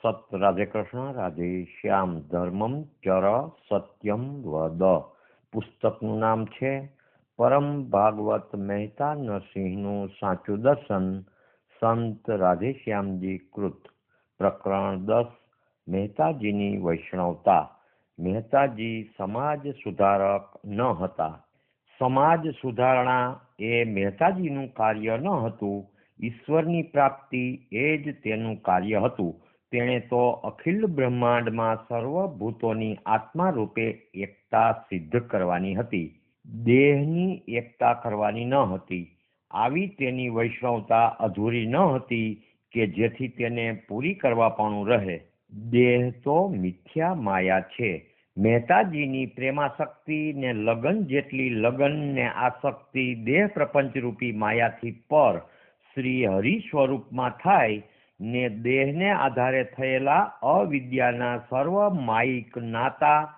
સત રાધે કૃષ્ણ રાધે શ્યામ ધર્મમ ચર સત્યમ વદ. પુસ્તકનું નામ છે પરમ ભાગવત મહેતા નરસિંહનું સાચું દર્શન, સંત રાધેશ્યામજી કૃત. પ્રકરણ 10. મહેતાજીની વૈષ્ણવતા. મહેતાજી સમાજ સુધારક ન હતા. સમાજ સુધારણા એ મહેતાજીનું કાર્ય ન હતું, ઈશ્વરની પ્રાપ્તિ એ જ તેનું કાર્ય હતું. તેણે તો અખિલ બ્રહ્માંડમાં સર્વભૂતોની આત્મા રૂપે એકતા સિદ્ધ કરવાની હતી, દેહની એકતા કરવાની ન હતી. આવી તેની વૈષ્ણવતા અધૂરી ન હતી કે જેથી તેને પૂરી કરવાપણું રહે. દેહ તો મિથ્યા માયા છે. મહેતાજીની પ્રેમાશક્તિ ને લગન જેટલી લગન ને આસક્તિ દેહ પ્રપંચરૂપી માયાથી પર શ્રી હરિ સ્વરૂપમાં થાય ને દેહને આધારે થયેલા અવિદ્યાના સર્વ માયિક નાતા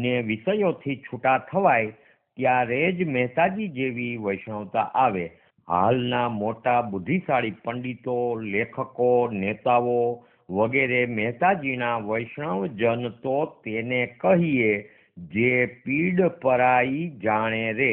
ને વિષયોથી છૂટા થવાય ત્યારે જ મહેતાજી જેવી વૈષ્ણવતા આવે. હાલના મોટા બુદ્ધિશાળી પંડિતો, લેખકો, નેતાઓ વગેરે મહેતાજીના વૈષ્ણવજન તો તેને કહીએ જે પીડ પરાઈ જાણે રે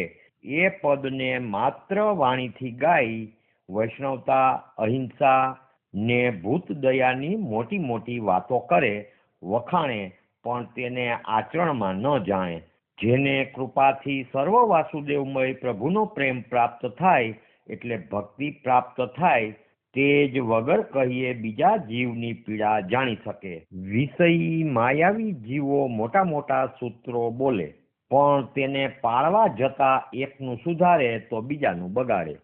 એ પદને માત્ર વાણીથી ગાઈ વૈષ્ણવતા, અહિંસા ને ભૂત દયાની મોટી મોટી વાતો કરે, વખાણે, પણ તેને આચરણમાં ન જાણે. જેને કૃપાથી સર્વ વાસુદેવમય પ્રભુનો પ્રેમ પ્રાપ્ત થાય એટલે ભક્તિ પ્રાપ્ત થાય તે જ વગર કહીએ બીજા જીવની પીડા જાણી શકે. વિષયી માયાવી જીવો મોટા મોટા સૂત્રો બોલે, પણ તેને પાળવા જતા એકનું સુધારે તો બીજાનું બગાડે.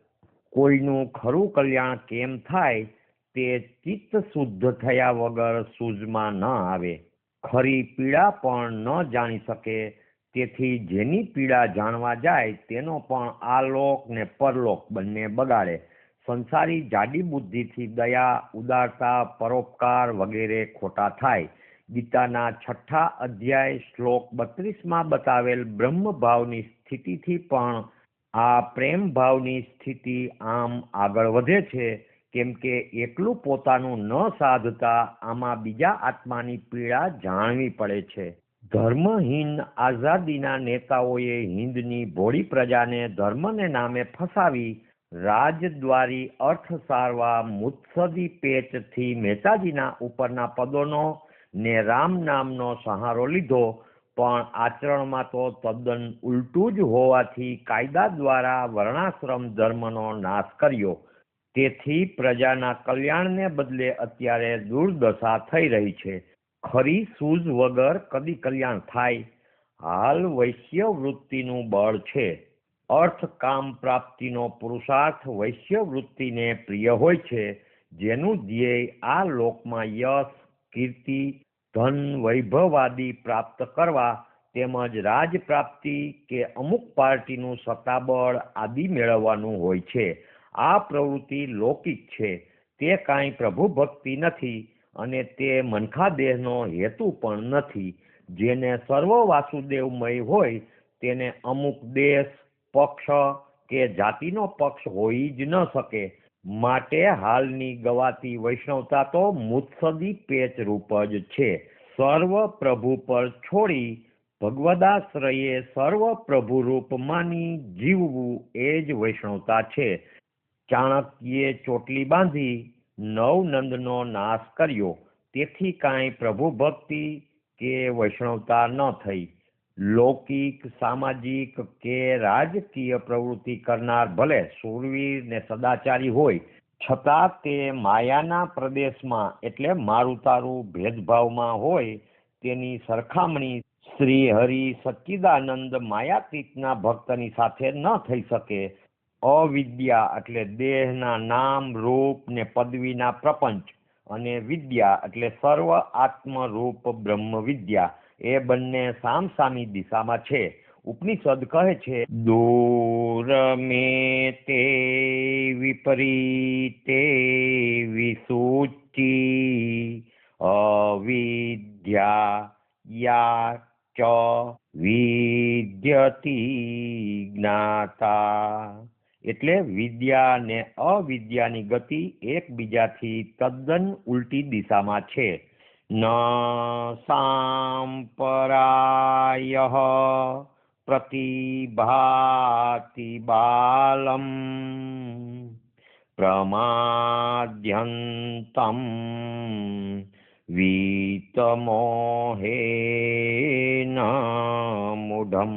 કોઈનું ખરું કલ્યાણ કેમ થાય તે ચિત્ત શુદ્ધ થયા વગર સૂઝમાં ન આવે. ખરી પીડા પણ ન જાણી શકે, તેથી જેની પીડા જાણવા જાય તેનો પણ આલોક ને પરલોક બંને બગાડે. સંસારી જાડી બુદ્ધિથી દયા, ઉદારતા, પરોપકાર વગેરે ખોટા થાય. ગીતાના 6 અધ્યાય શ્લોક 32માં બતાવેલ બ્રહ્મભાવની સ્થિતિથી પણ આ પ્રેમ ભાવની સ્થિતિ આમ આગળ વધે છે, કેમ કે એકલું પોતાનું ન સાધતા આમાં બીજા આત્માની પીડા જાણવી પડે છે. ધર્મહીન આઝાદીના નેતાઓએ હિન્દની ભોળી પ્રજાને ધર્મને નામે ફસાવી રાજદ્વારી અર્થ સારવા મુત્સદી પેચથી મહેતાજીના ઉપરના પદોનો ને રામ નામનો સહારો લીધો, પણ આચરણમાં તો તદ્દન ઉલટું જ હોવાથી કાયદા દ્વારા વર્ણાશ્રમ ધર્મનો નાશ કર્યો. તેથી પ્રજાના કલ્યાણને બદલે અત્યારે દુર્દશા થઈ રહી છે. ખરી સૂઝ વગર કદી કલ્યાણ થાય? હાલ વૈશ્ય વૃત્તિનું બળ છે. અર્થ કામ પ્રાપ્તિનો પુરુષાર્થ વૈશ્ય વૃત્તિને પ્રિય હોય છે, જેનું ધ્યેય આ લોકમાં યશ, કીર્તિ, ધન, વૈભવાદી પ્રાપ્ત કરવા તેમજ રાજ પ્રાપ્તિ કે અમુક પાર્ટીનું સત્તાબળ આદિ મેળવવાનું હોય છે. આ પ્રવૃત્તિ લૌકિક છે, તે કાંઈ પ્રભુ ભક્તિ નથી અને તે મનખા દેહનો હેતુ પણ નથી. જેને સર્વ વાસુદેવમય હોય તેને અમુક દેશ, પક્ષ કે જાતિનો પક્ષ હોઈ જ ન શકે. માટે હાલની ગવાતી વૈષ્ણવતા તો મુત્સદી પેચ રૂપ જ છે. સર્વ પ્રભુ પર છોડી ભગવદાશ્રયે સર્વ પ્રભુ રૂપ માની જીવવું એ જ વૈષ્ણવતા છે. ચાણક્યે ચોટલી બાંધી નવનંદનો નાશ કર્યો, તેથી કાંઈ પ્રભુ ભક્તિ કે વૈષ્ણવતા ન થઈ. લૌકિક, સામાજિક કે રાજકીય પ્રવૃત્તિ કરનાર ભલે શૂરવીર ને સદાચારી હોય, છતાં તે માયાના પ્રદેશમાં એટલે મારું તારું ભેદભાવમાં હોય તેની સરખામણી શ્રી હરિ સચ્ચિદાનંદ માયાતીતના ભક્તની સાથે ન થઈ શકે. અવિદ્યા એટલે દેહના નામ, રૂપ ને પદવીના પ્રપંચ અને વિદ્યા એટલે સર્વ આત્મરૂપ બ્રહ્મ વિદ્યા એ બંને સામસામી દિશામાં છે. ઉપનિષદ કહે છે, દૂર મે તે વિપરીતે વિસુચિ અવિદ્યા યા ચ વિદ્યતિ જ્ઞાતા. એટલે વિદ્યા ને અવિદ્યાની ગતિ એકબીજાથી તદ્દન ઉલટી દિશામાં છે. ન સાંપરાયઃ પ્રતિભાતિ બાલમ પ્રમાદ્યંતમ વીતમોહેન મૂઢમ.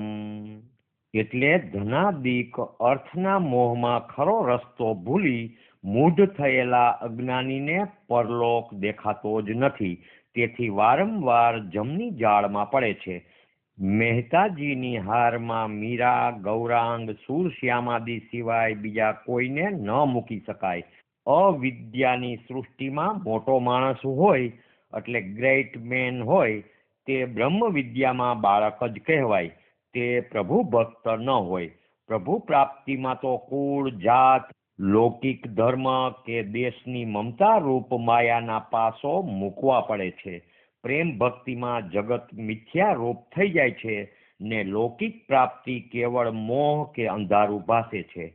એટલે ધનાદિક અર્થના મોહમાં ખરો રસ્તો ભૂલી મૂઢ થયેલા અજ્ઞાનીને પરલોક દેખાતો જ નથી. તેથી વારંવાર જમની જાળમાં પડે છે. મહેતાજીની હારમાં મીરા, ગૌરાંગ, સુરશ્યામાદિ સિવાય બીજા કોઈને ન મૂકી શકાય. અવિદ્યાની સૃષ્ટિમાં મોટો માણસ હોય એટલે ગ્રેટ મેન હોય તે બ્રહ્મ વિદ્યામાં બાળક જ કહેવાય. તે પ્રભુ ભક્ત ન હોય. પ્રભુ પ્રાપ્તિમાં તો કુળ, જાત, લૌકિક ધર્મ કે દેશની મમતા રૂપ માયાના પાસો મૂકવા પડે છે. પ્રેમ ભક્તિમાં જગત મિથ્યા રૂપ થઈ જાય છે ને લૌકિક પ્રાપ્તિ કેવળ મોહ કે અંધારું ભાસે છે.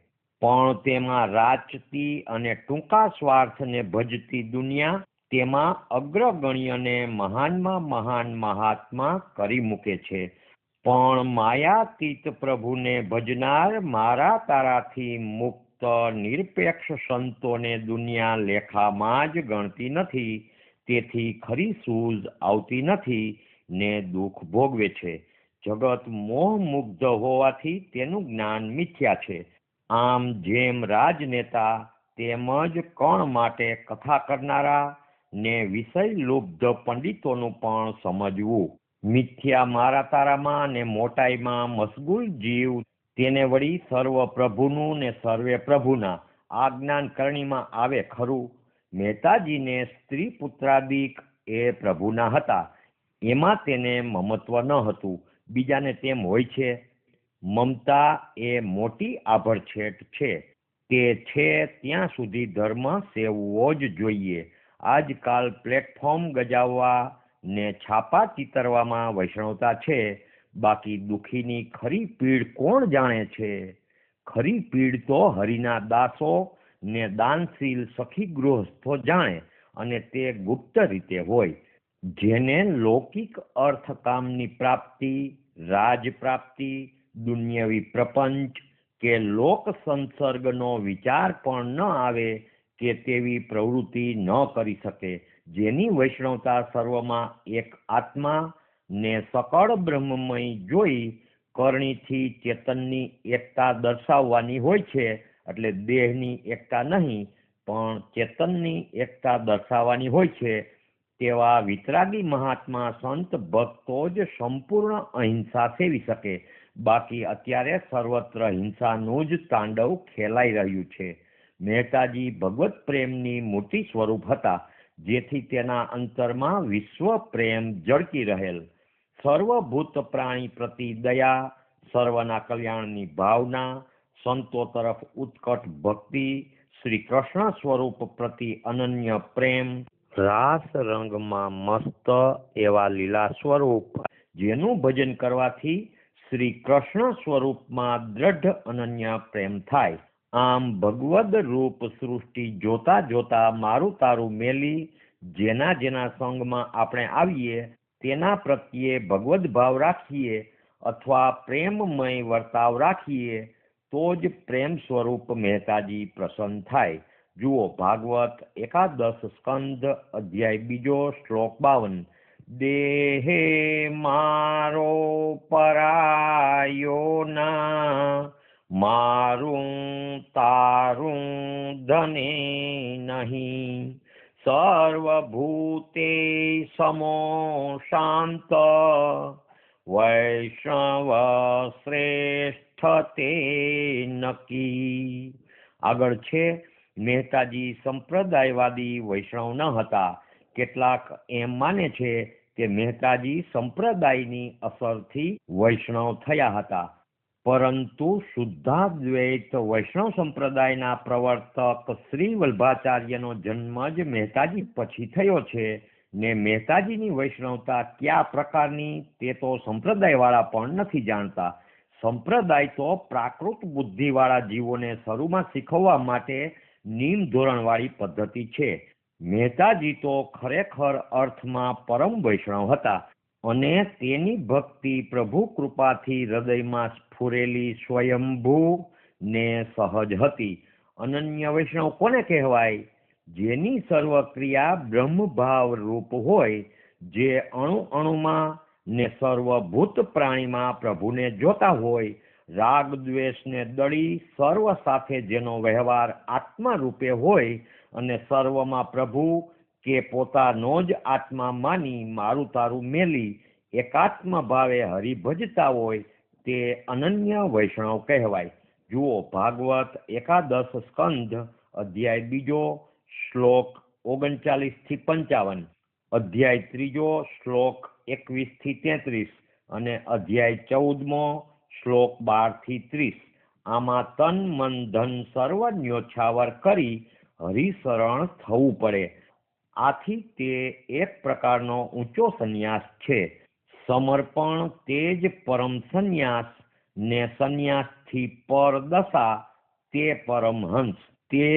પણ તેમાં રાચતી અને ટૂંકા સ્વાર્થને ભજતી દુનિયા તેમાં અગ્રગણ્યને મહાનમાં મહાન મહાત્મા કરી મૂકે છે. પણ માયાતીત પ્રભુને ભજનાર મારા તારાથી મુક્ત નિરપેક્ષ સંતોને દુનિયા લેખામાં જ ગણતી નથી. તેથી ખરી સૂઝ આવતી નથી ને દુઃખ ભોગવે છે. જગત મોહમુગ્ધ હોવાથી તેનું જ્ઞાન મિથ્યા છે. આમ જેમ રાજનેતા તેમજ કણ માટે કથા કરનારા ને વિષય લુબ્ધ પંડિતોનું પણ સમજવું. મિથ્યા મારા તારામાં ને મોટાઈમાં મશગુલ જીવ તેને વળી સર્વ પ્રભુનું ને સર્વે પ્રભુના આ જ્ઞાન કરણીમાં આવે ખરું. મહેતાજીને સ્ત્રી પુત્રાદિક એ પ્રભુના હતા. એમાં તેને મમત્વ ન હતું. બીજાને તેમ હોય છે. મમતા એ મોટી આભડછેટ છે. તે છે ત્યાં સુધી ધર્મ સેવવો જ જોઈએ. આજકાલ પ્લેટફોર્મ ગજાવવા ને છાપા ચિતરવામાં વૈષ્ણવતા છે. બાકી દુઃખીની ખરી પીડ કોણ જાણે છે? ખરી પીડ તો હરિના દાસો ને દાનશીલ સખી ગૃહસ્થો જાણે અને તે ગુપ્ત રીતે હોય. જેને લૌકિક અર્થકામની પ્રાપ્તિ, રાજ પ્રાપ્તિ, દુન્યવી પ્રપંચ કે લોક સંસર્ગનો વિચાર પણ ન આવે કે તેવી પ્રવૃત્તિ ન કરી શકે. જેની વૈષ્ણવતા સર્વમાં એક આત્મા ને સકળ બ્રહ્મમય જોઈ કરણીથી ચેતનની એકતા દર્શાવવાની હોય છે. એટલે દેહની એકતા નહીં પણ ચેતનની એકતા દર્શાવવાની હોય છે. તેવા વિતરાગી મહાત્મા સંત ભક્તો જ સંપૂર્ણ અહિંસા સેવી શકે. બાકી અત્યારે સર્વત્ર હિંસાનું જ તાંડવ ખેલાઈ રહ્યું છે. મહેતાજી ભગવત પ્રેમની મૂર્તિ સ્વરૂપ હતા. જેથી તેના અંતરમાં વિશ્વ પ્રેમ જળકી રહેલ. સર્વભૂત પ્રાણી પ્રતિ દયા, સર્વના કલ્યાણની ભાવના, સંતો તરફ ઉત્કટ ભક્તિ, શ્રી કૃષ્ણ સ્વરૂપ પ્રતિ અનન્ય પ્રેમ, રાસ રંગમાં મસ્ત એવા લીલા સ્વરૂપ, જેનું ભજન કરવાથી શ્રી કૃષ્ણ સ્વરૂપમાં દ્રઢ અનન્ય પ્રેમ થાય. આમ ભગવદ રૂપ સૃષ્ટિ જોતા જોતા મારું તારું મેલી જેના જેના સંગમાં આપણે આવીએ તેના પ્રત્યે ભગવદ ભાવ રાખીએ અથવા પ્રેમમય વર્તાવ રાખીએ તો જ પ્રેમ સ્વરૂપ મહેતાજી પ્રસન્ન થાય. જુઓ ભાગવત 11 સ્કંદ અધ્યાય 2 શ્લોક 52. દેહે મારો પરાયો ના, મારું તારું ધને નહીં, સર્વભૂતે સમો શાંત, વૈષ્ણવ શ્રેષ્ઠ તે નકી. આગળ છે મહેતાજી સંપ્રદાયવાદી વૈષ્ણવ ન હતા. કેટલાક એમ માને છે કે મહેતાજી સંપ્રદાયની અસરથી વૈષ્ણવ થયા હતા. પરંતુ શુદ્ધાદ્વૈત વૈષ્ણવ સંપ્રદાયના પ્રવર્તક શ્રી વલ્ભાચાર્યનો જન્મ જ મહેતાજી પછી થયો છે ને મહેતાજીની વૈષ્ણવતા કયા પ્રકારની તે તો સંપ્રદાયવાળા પણ નથી જાણતા. સંપ્રદાય તો પ્રાકૃત બુદ્ધિવાળા જીવોને શરૂમાં શીખવવા માટે નિયમ ધોરણવાળી પદ્ધતિ છે. મહેતાજી તો ખરેખર અર્થમાં પરમ વૈષ્ણવ હતા અને તેની ભક્તિ પ્રભુ કૃપાથી હૃદયમાં સ્ફુરેલી સ્વયંભૂ ને સહજ હતી. અનન્ય વૈષ્ણવ કોને કહેવાય? જેની સર્વ ક્રિયા બ્રહ્મભાવ રૂપ હોય, જે અણુ અણુમાં ને સર્વભૂત પ્રાણીમાં પ્રભુને જોતા હોય, રાગ દ્વેષને દળી સર્વ સાથે જેનો વ્યવહાર આત્મા રૂપે હોય અને સર્વમાં પ્રભુ કે પોતાનો જ આત્મા માની મારું તારું મેલી એકાત્મ ભાવે હરિભજતા હોય, તે અનન્ય વૈષ્ણવ કહેવાય. જુઓ ભાગવત એકાદશ સ્કંધ અધ્યાય 2 શ્લોક 39 થી 55, અધ્યાય 3 શ્લોક 21 થી 33 અને અધ્યાય 14 શ્લોક 12 થી 30. આમાં તન મન ધન સર્વ ન્યોછાવર કરી હરિશરણ થવું પડે. આથી તે એક પ્રકારનો ઊંચો સંન્યાસ છે. સમર્પણ તે જ પરમ સંન્યાસ ને સંન્યાસથી પર દશા તે પરમહંસ. તે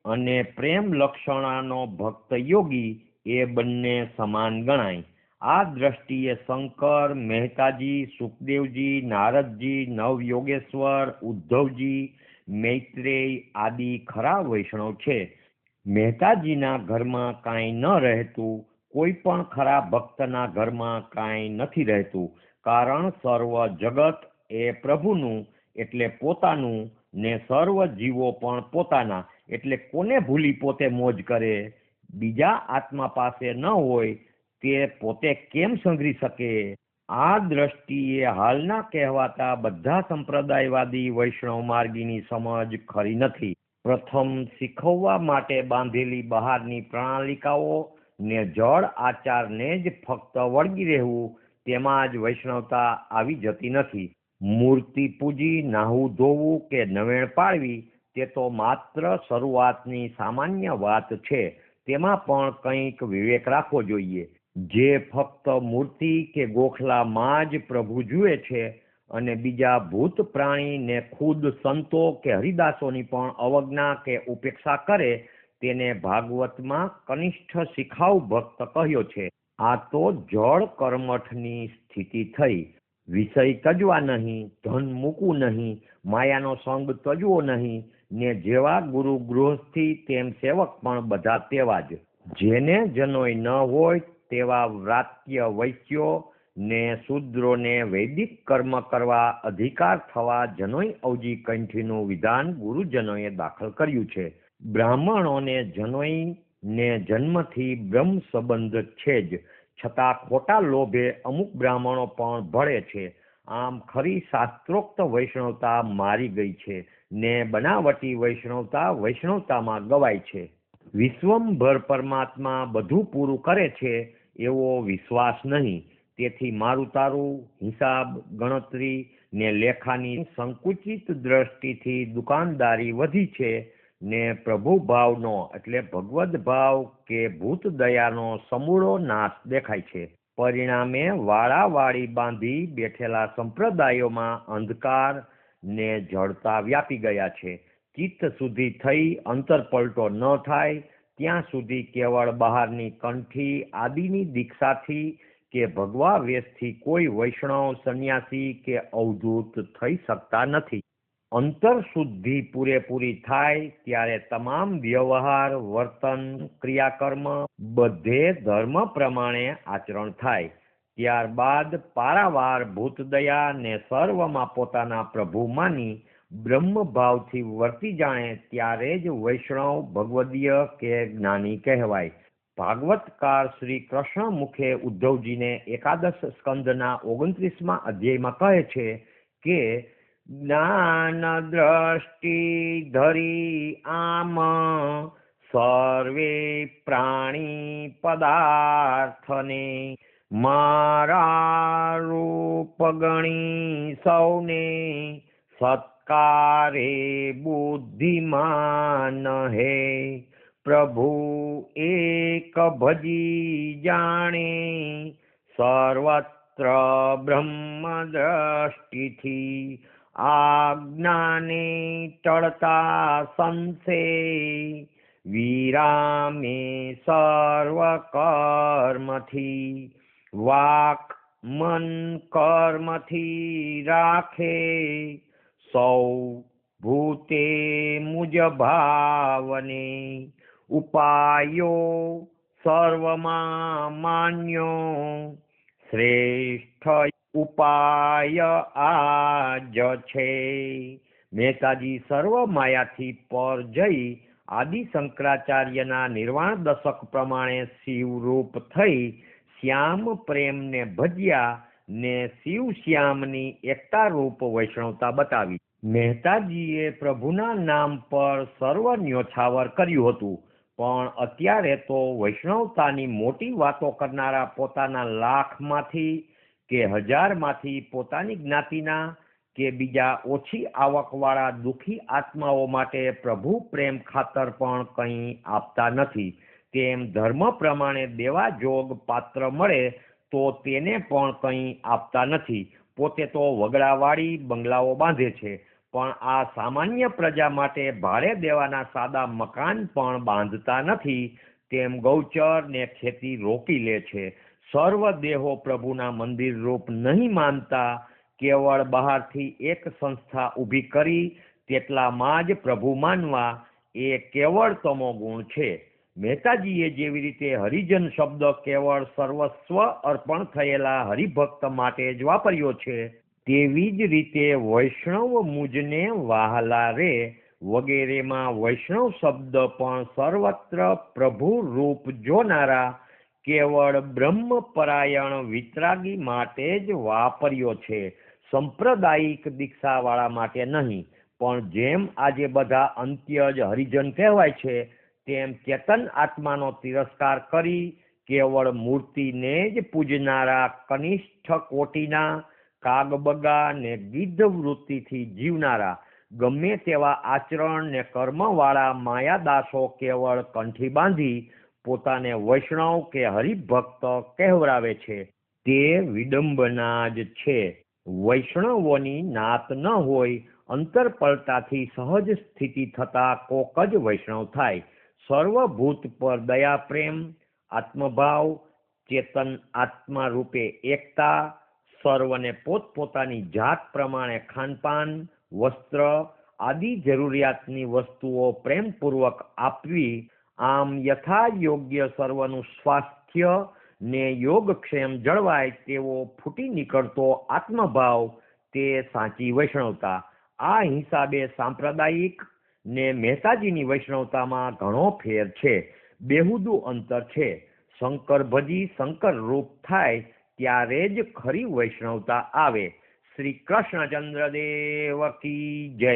અને પ્રેમ લક્ષણાનો ભક્ત યોગી એ બંને સમાન ગણાય. આ દ્રષ્ટિએ શંકર, મહેતાજી, સુખદેવજી, નારદજી, નવયોગેશ્વર, ઉદ્ધવજી, મૈત્રેય આદિ ખરા વૈષ્ણવ છે. મહેતાજીના ઘરમાં કાંઈ ન રહેતું, કોઈ પણ ખરા ભક્તના ઘરમાં કાંઈ નથી રહેતું, કારણ સર્વ જગત એ પ્રભુનું એટલે પોતાનું ને સર્વ જીવો પણ પોતાના એટલે કોને ભૂલી પોતે મોજ કરે? બીજા આત્મા પાસે ન હોય તે પોતે કેમ સંઘરી શકે? આ દ્રષ્ટિએ હાલના કહેવાતા બધા સંપ્રદાયવાદી વૈષ્ણવ માર્ગીની સમજ ખરી નથી. પ્રથમ શીખવવા માટે બાંધેલી બહારની પ્રણાલિકાઓ ને જળ આચારને જ ફક્ત વળગી રહેવું, તેમાં જ વૈષ્ણવતા આવી જતી નથી. મૂર્તિ પૂજી, નાહવું ધોવું કે નવેણ પાળવી તે તો માત્ર શરૂઆતની સામાન્ય વાત છે. તેમાં પણ કંઈક વિવેક રાખવો જોઈએ. જે ફક્ત મૂર્તિ કે ગોખલામાં જ પ્રભુ જુએ છે અને બીજા ભૂત પ્રાણી ને ખુદ સંતો કે હરિદાસોની પણ અવજ્ઞા કે ઉપેક્ષા કરે, તેને ભાગવતમાં કનિષ્ઠ શિખાઉ ભક્ત કહ્યો છે. આ તો જળ કર્મઠની સ્થિતિ થઈ. વિષય તજવા નહીં, ધન મૂકવું નહીં, માયાનો સંગ તજવો નહીં, ને જેવા ગુરુ ગૃહસ્થી તેમ સેવક પણ બધા તેવા જ. જેને જનોય ન હોય તેવા વ્રાત્ય વૈશ્યો ને શૂદ્રોને વૈદિક કર્મ કરવા અધિકાર થવા જનોય અવજી કંઠીનું વિધાન ગુરુજનોએ દાખલ કર્યું છે. બ્રાહ્મણોને જનોય ને જન્મથી બ્રહ્મ સંબંધ છે જ, છતાં ખોટા લોભે અમુક બ્રાહ્મણો પણ ભળે છે. આમ ખરી શાસ્ત્રોક્ત વૈષ્ણવતા મારી ગઈ છે ને બનાવટી વૈષ્ણવતા વૈષ્ણવતામાં ગવાય છે. વિશ્વંભર પરમાત્મા બધું પૂરું કરે છે એવો વિશ્વાસ નહીં. તેથી મારું તારું, હિસાબ ગણતરી ને લેખાની સંકુચિત દ્રષ્ટિથી દુકાનદારી વધી છે ને પ્રભુ ભાવનો એટલે ભગવદ ભાવ કે ભૂત દયાનો સમૂળો નાશ દેખાય છે. પરિણામે વાળાવાળી બાંધી બેઠેલા સંપ્રદાયોમાં અંધકાર ને જડતા વ્યાપી ગયા છે. ચિત્ત સુધી થઈ અંતરપલટો ન થાય ત્યાં સુધી કેવળ બહારની કંઠી આદિની દીક્ષાથી કે ભગવા વેશથી કોઈ વૈષ્ણવ, સંન્યાસી કે અવધૂત થઈ શકતા નથી. અંતર શુદ્ધિ પૂરેપૂરી થાય ત્યારે તમામ વ્યવહાર, વર્તન, ક્રિયાકર્મ બધે ધર્મ પ્રમાણે આચરણ થાય. ત્યારબાદ પારાવાર ભૂતદયા ને સર્વમાં પોતાના પ્રભુ માની બ્રહ્મ ભાવથી વર્તી જાણે ત્યારે જ વૈષ્ણવ, ભગવદીય કે જ્ઞાની કહેવાય. ભાગવતકાર શ્રી કૃષ્ણ મુખે ઉદ્ધવજીને એકાદશ સ્કંદના 29મા અધ્યાયમાં કહે છે કે જ્ઞાન દ્રષ્ટિ ધરી આમ સર્વે પ્રાણી પદાર્થને મારા રૂપ ગણી સૌને સત્કારે બુદ્ધિમાન હે પ્રભુ એક ભજી જાણે સર્વત્ર બ્રહ્મ દ્રષ્ટિથી આજ્ઞાને ટળતા સંશે વિરામે સર્વ કર્મથી, વાક મન કર્મથી રાખે, સૌ ભૂતે મુજ ભાવને, ઉપાયો સર્વમાં માન્યો, શ્રેષ્ઠ ઉપાય આજ છે. મહેતાજી સર્વ માયાથી પર જઈ આદિ શંકરાચાર્યના નિર્વાણ દશક પ્રમાણે શિવરૂપ થઈ શ્યામ પ્રેમને ભજ્યા ને શિવ શ્યામની એકતા રૂપ વૈષ્ણવતા બતાવી. મહેતાજીએ પ્રભુના નામ પર સર્વ ન્યોછાવર કર્યું હતું, પણ અત્યારે તો વૈષ્ણવતાની મોટી વાતો કરનારા પોતાના લાખમાંથી કે હજારમાંથી પોતાની જ્ઞાતિના કે બીજા ઓછી આવકવાળા દુઃખી આત્માઓ માટે પ્રભુ પ્રેમ ખાતર પણ કંઈ આપતા નથી. તેમ ધર્મ પ્રમાણે દેવા જોગ પાત્ર મળે તો તેને પણ કંઈ આપતા નથી. પોતે તો વગડાવાળી બંગલાઓ બાંધે છે, પણ આ સામાન્ય પ્રજા માટે ભાડે દેવાના સાદા મકાન પણ બાંધતા નથી. તેમ ગૌચર ને ખેતી રોકી લે છે. સર્વ દેહો પ્રભુના મંદિર રૂપ નહીં માનતા, કેવળ બહારથી એક સંસ્થા ઊભી કરી તેટલામાં જ પ્રભુ માનવા, એ કેવળ તમો ગુણ છે. મહેતાજીએ જેવી રીતે હરિજન શબ્દ કેવળ સર્વસ્વ અર્પણ થયેલા હરિભક્ત માટે જ વાપર્યો છે, તેવી જ રીતે વૈષ્ણવ મુજને વહાલા રે વગેરેમાં વૈષ્ણવ શબ્દ પણ સર્વત્ર પ્રભુ રૂપ જોનારા કેવળ બ્રહ્મપરાયણ વિતરાગી માટે જ વાપર્યો છે, સંપ્રદાયિક દીક્ષાવાળા માટે નહીં. પણ જેમ આજે બધા અંત્યજ હરિજન કહેવાય છે, તેમ ચેતન આત્માનો તિરસ્કાર કરી કેવળ મૂર્તિને જ પૂજનારા કનિષ્ઠ કોટીના કાગબગા ને ગીધ વૃત્તિથી જીવનારા ગમે તેવા આચરણ ને કર્મવાળા માયાદાસો કેવળ કંઠી બાંધી પોતાને વૈષ્ણવ કે હરિભક્ત કહેવરાવે છે, તે વિડંબના જ છે. વૈષ્ણવોની નાત ન હોય, અંતર પલટાથી સહજ સ્થિતિ થતા કોક જ વૈષ્ણવ થાય. સર્વભૂત પર દયા પ્રેમ, આત્મભાવ, ચેતન આત્મા રૂપે એકતા, સર્વને પોતપોતાની જાત પ્રમાણે ખાનપાન, વસ્ત્ર આદિ જરૂરિયાતની વસ્તુઓ પ્રેમપૂર્વક આપવી, આમ યથા યોગ્ય સર્વનું સ્વાસ્થ્ય ને યોગક્ષેમ જળવાય તેવો ફૂટી નીકળતો આત્મભાવ, તે સાચી વૈષ્ણવતા. આ હિસાબે સાંપ્રદાયિક ને મહેતાજીની વૈષ્ણવતામાં ઘણો ફેર છે, બેહુદું અંતર છે. શંકર ભજી શંકર રૂપ થાય ત્યારે જ ખરી વૈષ્ણવતા આવે. શ્રી કૃષ્ણચંદ્ર દેવ કી જય,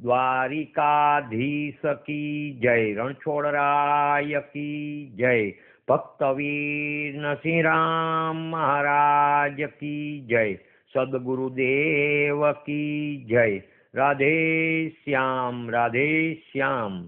દ્વારિકાધીશ કી જય, રણછોડરાય કી જય, ભક્તવીર નરસિંહ રામ મહારાજ કી જય, સદગુરુદેવ કી જય. રાધે શ્યામ, રાધે શ્યામ.